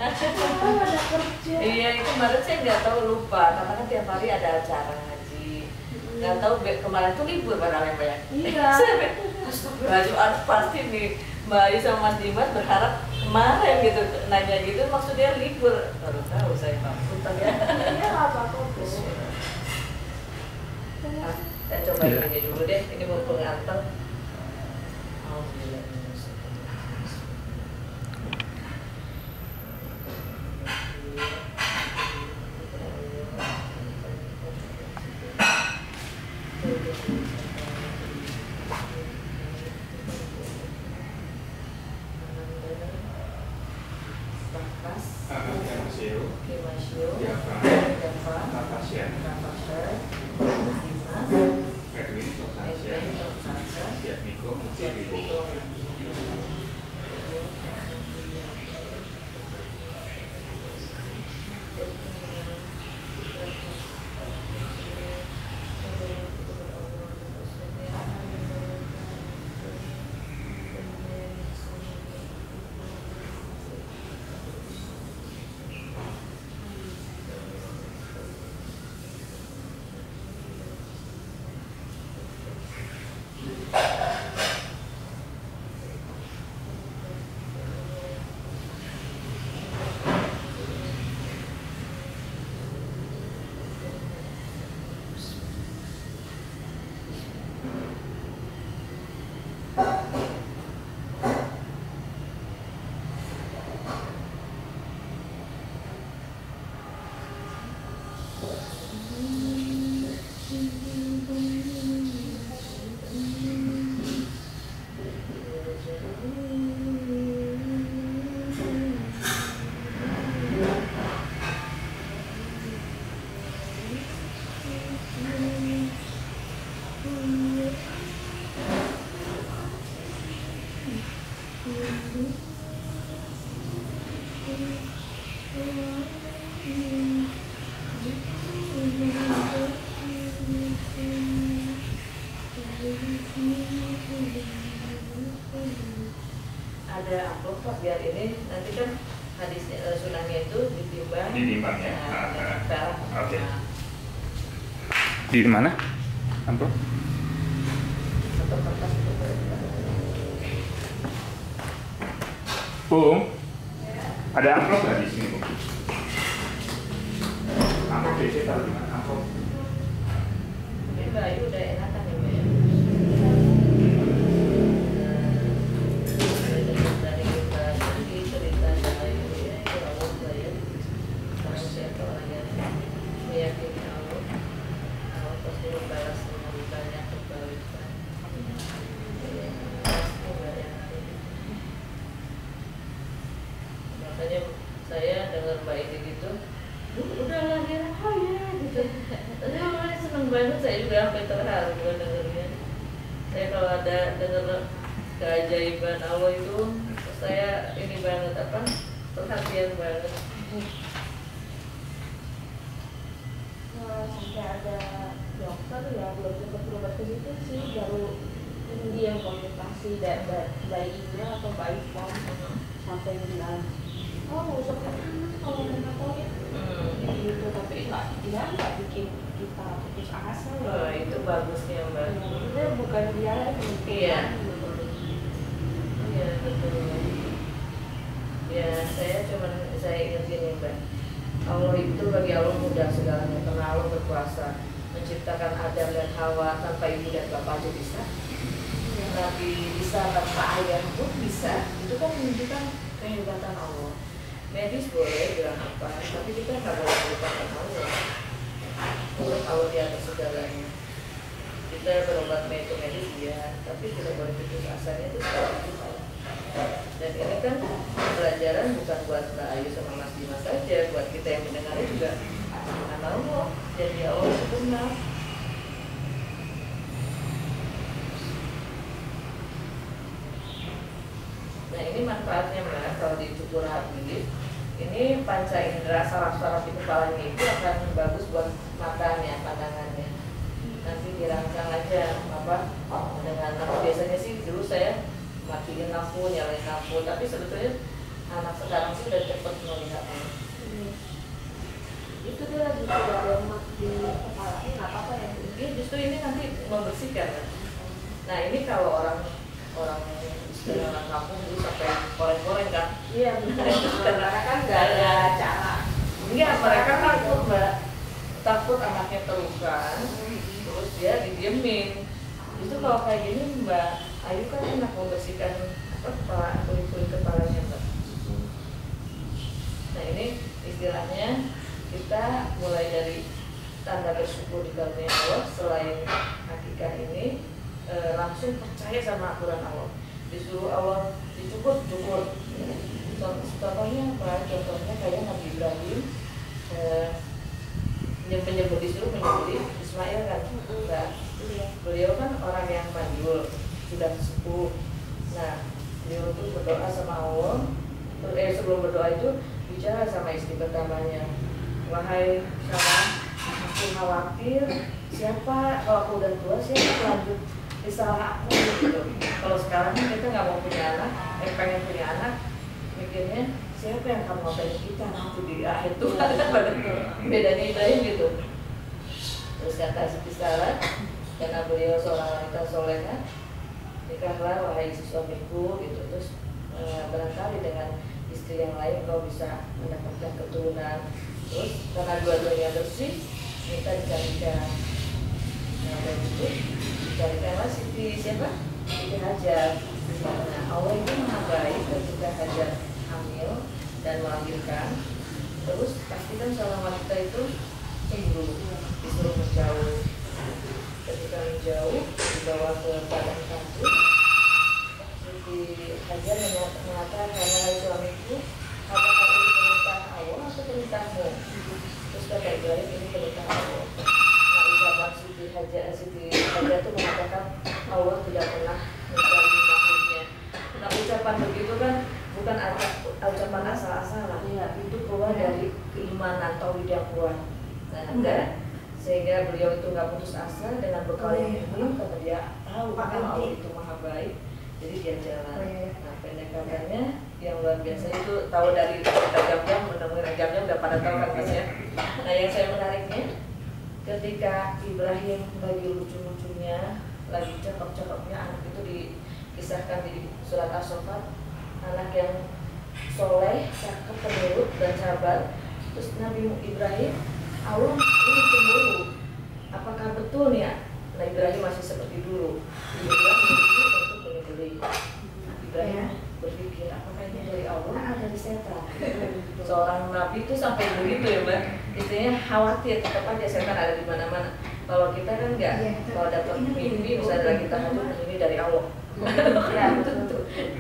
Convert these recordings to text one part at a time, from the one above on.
Ada kerja. Iya, itu kemarin saya nggak tahu, lupa karena kan tiap hari ada acara ngaji. Nggak tahu kemarin tuh libur padahal ya Mbak ya. Iya. Astagfirullahaladzim, pasti nih Mbak Ayu sama Mas Dimas berharap kemarin gitu nanya gitu maksudnya libur. Baru tahu saya Pak Putar ya. Iya nggak apa-apa Bu. Saya coba ini dulu deh, ini mumpung anteng. Alhamdulillah. Ada amplop Pak, biar ini nanti kan hadisnya sunahnya itu ditimbang ya. Perak. Oke. Di mana amplop? Atau kertas itu. Bu, ada amplop nggak di sini Bu? Amplop DC taruh di mana? Amplop. Ini Mbak Ayu udah enakan ya Mbak ya. Dari kita sendiri cerita Ayu ya, itu Allah Mbak ya. Karena siapa orang yang meyakini Allah, Allah pasti membalas dengan banyak kebaikan. Pasti Mbak ya. Makanya saya dengar Mbak ini gitu, udah lahir oh ya gitu. Tapi makanya seneng banget, saya juga sampai terharu dengernya. Saya kalau ada denger keajaiban Allah itu, saya ini banget apa perhatian banget. Sampai ada dokter ya belum sempat berobat ke situ sih, baru ini yang konsultasi bayinya atau bayi form sampai bilang oh nggak usah pakai anak kalau mereka tahu ya gitu, tapi nggak bikin kita putus asa ya. Oh, itu bagusnya Mbak. Maksudnya bukan dia gitu. Iya. Iya betul. Ya saya ingat gini Mbak. Allah itu bagi Allah mudah segalanya karena Allah berkuasa menciptakan Adam dan Hawa tanpa ibu dan bapak aja bisa. Nabi bisa tanpa ayah pun bisa. Itu kan menunjukkan kehebatan Allah. Medis boleh bilang apa, tapi kita nggak boleh melupakan Allah. Allah di atas segalanya. Kita berobat medis ya, tapi tidak boleh putus asanya itu kalau itu Allah. Dan ini kan pelajaran bukan buat Mbak Ayu sama Mas Dimas saja, buat kita yang mendengarnya juga. Karena Allah jadi Allah itu benar. Nah ini manfaatnya Mbak, kalau dicukur habis, ini panca indera saraf-saraf di kepalanya itu akan bagus buat matanya, pandangannya. Nanti dirangsang aja apa dengan biasanya sih dulu saya matiin lampu, nyalain lampu, tapi sebetulnya anak sekarang sih udah cepet melihat justru ini nanti membersihkan kan. Nah ini kalau orang istilah orang kampung itu sampai koreng-koreng kan. Iya benar. Karena kan nggak ada cara. Enggak, mereka takut mbak, takut anaknya terluka, terus dia didiemin. Itu kalau kayak gini mbak Ayu kan enak membersihkan kepala, kulit kepalanya mbak. Nah ini istilahnya kita mulai dari tanda bersyukur di karunia Allah. Selain akikah ini langsung percaya sama aturan Allah, disuruh Allah dicukur. Contohnya apa? Contohnya kayak Nabi Ibrahim disuruh menyembelih Ismail kan. Nah, beliau kan orang yang mandul, sudah sepuh. Nah, beliau itu berdoa sama Allah. Sebelum berdoa itu bicara sama istri pertamanya, wahai Sarah, aku khawatir siapa kalau aku udah tua siapa lanjut risalah aku gitu. Kalau sekarang kita nggak mau punya anak, pengen punya anak, mikirnya siapa yang akan ngobain kita nanti di akhir Tuhan. Bedanya Ibrahim gitu. Terus kata Siti Sarah, karena beliau seorang wanita soleha, nikahlah wahai suamiku gitu. Terus barangkali dengan istri yang lain kau bisa mendapatkan keturunan. Terus karena dua-duanya bersih, minta dicarikan. Nah dari itu dicarikanlah Siti siapa? Siti Hajar. Nah Allah itu maha baik ketika Hajar hamil dan melahirkan. Terus pastikan seorang wanita itu cemburu, disuruh menjauh. Ketika menjauh dibawa ke padang pasir, Siti Hajar mengatakan, wahai suamiku, apakah ini perintah Allah atau perintahmu? Terus kata Ibrahim, ini perintah Allah. Nah ucapan Siti Hajar itu mengatakan Allah tidak pernah mencari makhluknya. Nah ucapan begitu kan bukan ucapan asal-asalan, itu keluar dari keimanan tauhid yang kuat. Nah enggak, sehingga beliau itu nggak putus asa dengan bekal yang ini, karena dia tahu bahwa Allah itu maha baik, jadi dia jalan. Nah pendek katanya yang luar biasa itu tahu dari jam-jam, benar-benar jam-jam udah pada tahu kan mas ya. Nah yang saya menariknya ketika Ibrahim lagi lucu-lucunya, lagi cakep-cakepnya, anak itu dikisahkan di surat As-Saffat, anak yang soleh, cakep, penurut dan sabar. Terus Nabi Ibrahim, Allah ini cemburu, apakah betul ya? Nah Ibrahim masih seperti dulu, dia bilang berpikir untuk menyembelih. Ibrahim berpikir apakah ini dari Allah atau dari setan? Seorang nabi itu sampai begitu ya mbak, istilahnya khawatir, tetap aja setan ada di mana-mana. Kalau kita kan enggak, kalau dapat mimpi misalnya kita hajat ini dari Allah. Ya,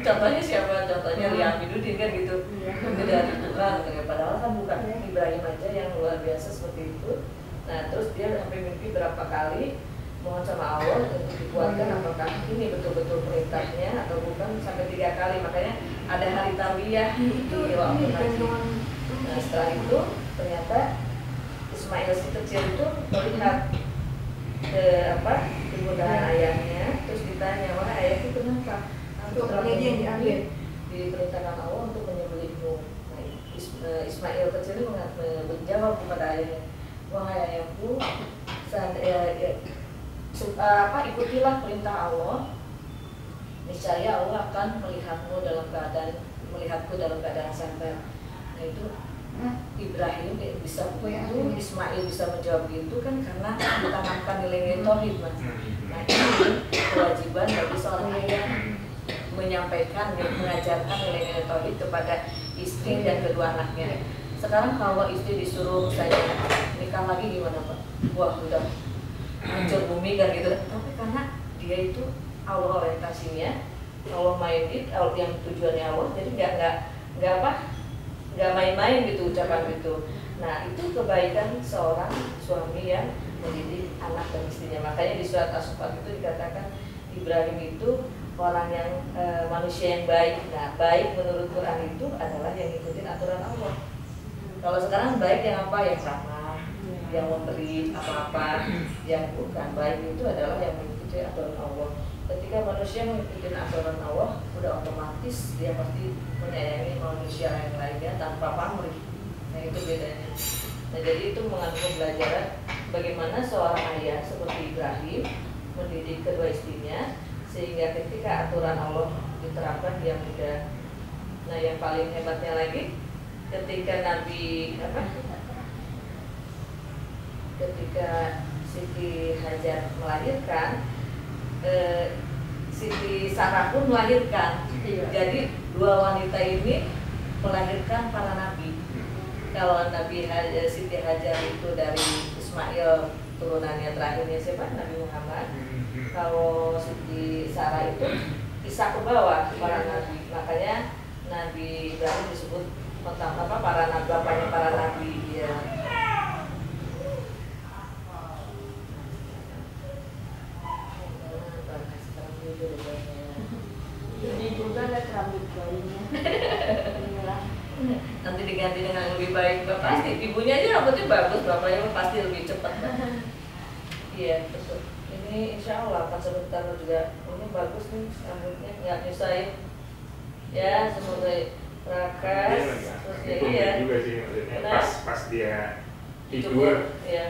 contohnya siapa? Contohnya Liam Bidudin kan gitu. Itu dari Tuhan, padahal kan bukan. Ibrahim aja yang luar biasa seperti itu. Nah terus dia sampai mimpi berapa kali mohon sama Allah untuk dikuatkan apakah ini betul-betul perintahnya atau bukan, sampai 3 kali. Makanya ada hari tarbiyah itu waktu haji. Nah setelah itu ternyata Ismail si kecil itu melihat kemudahan ayahnya, terus ditanya, wah ayah itu kenapa? Aku telah diperintahkan Allah untuk menyembelihmu. Nah, Ismail kecil menjawab kepada ayahnya, wahai ayahku, ikutilah perintah Allah, niscaya Allah akan melihatku dalam keadaan sabar. Nah itu Ibrahim bisa begitu, Ismail bisa menjawab itu kan karena ditanamkan nilai-nilai tauhid mas. Nah ini kewajiban bagi seorang ayah menyampaikan, mengajarkan nilai-nilai tauhid kepada istri dan kedua anaknya. Sekarang kalau istri disuruh saya nikah lagi gimana pak? Wah udah hancur bumi kan gitu. Tapi karena dia itu Allah orientasinya, Allah minded, yang tujuannya Allah, jadi nggak main-main gitu ucapan gitu. Nah itu kebaikan seorang suami yang mendidik anak dan istrinya. Makanya di surat As-Saffat itu dikatakan Ibrahim itu orang yang manusia yang baik. Nah baik menurut Quran itu adalah yang ngikutin aturan Allah. Kalau sekarang baik yang apa? Yang ramah, yang memberi apa-apa. Yang bukan baik itu adalah yang mengikuti aturan Allah. Ketika manusia mengikuti aturan Allah, udah otomatis dia pasti menyayangi manusia yang lainnya tanpa pamrih. Nah itu bedanya. Nah jadi itu mengandung pembelajaran bagaimana seorang ayah seperti Ibrahim mendidik kedua istrinya sehingga ketika aturan Allah diterapkan dia mudah. Nah, yang paling hebatnya lagi ketika ketika Siti Hajar melahirkan, Siti Sarah pun melahirkan. Jadi dua wanita ini melahirkan para nabi. Kalau Siti Hajar itu dari Ismail, turunannya terakhirnya siapa? Nabi Muhammad. Kalau Siti Sarah itu Isa ke bawah para nabi. Makanya Nabi Ibrahim disebut para nabi, bapaknya para nabi ya. Jadi juga ada rambut bayinya. Nanti diganti dengan yang lebih baik, pasti ibunya aja rambutnya bagus, bapaknya pasti lebih cepat. Iya betul. Ini insya Allah akan sebentar juga. Ini bagus nih rambutnya, nggak nyusahin. Ya semoga rakas. Terus ya juga sih maksudnya pas dia tidur, ya.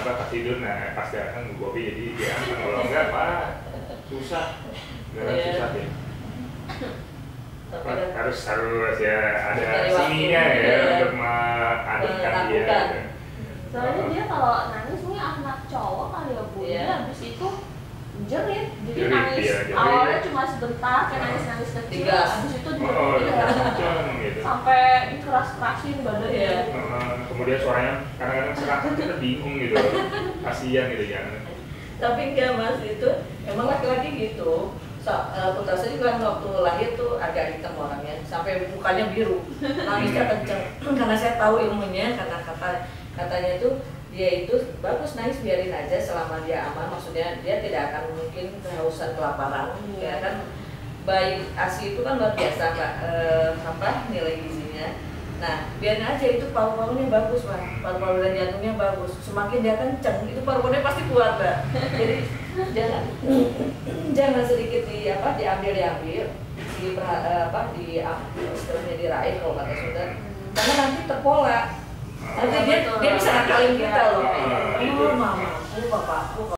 Pas tidur, nah pas datang Bobi jadi dia angkat, kalau enggak Pak susah, susah ya. Harus ya ada seninya ya untuk mengadopkan dia. Soalnya dia kalau nangis mungkin anak cowok kali ya Bu, dia habis itu jerit, jadi nangis awalnya cuma sebentar, kayak nangis kecil, habis itu gitu. Sampai dikeras-kerasin badannya. Kemudian suaranya kadang-kadang serasa kita bingung gitu, kasihan gitu ya. Tapi enggak Mas, itu emang laki-laki gitu. Putra saya juga waktu lahir tuh agak hitam orangnya, sampai mukanya biru, nangisnya kenceng. Karena saya tahu ilmunya, karena katanya tuh dia itu bagus nangis, biarin aja selama dia aman, maksudnya dia tidak akan mungkin kehausan, kelaparan, ya kan. Bayi ASI itu kan luar biasa Mbak, nilai gizinya. Nah, biarin aja itu paru-parunya bagus Mbak, paru-paru dan jantungnya bagus. Semakin dia kenceng, itu paru-parunya pasti kuat Mbak. Jadi jangan sedikit diambil diraih kalau kata Sunda, karena nanti terpola. Nanti dia bisa ngakalin kita loh. Mama, papa,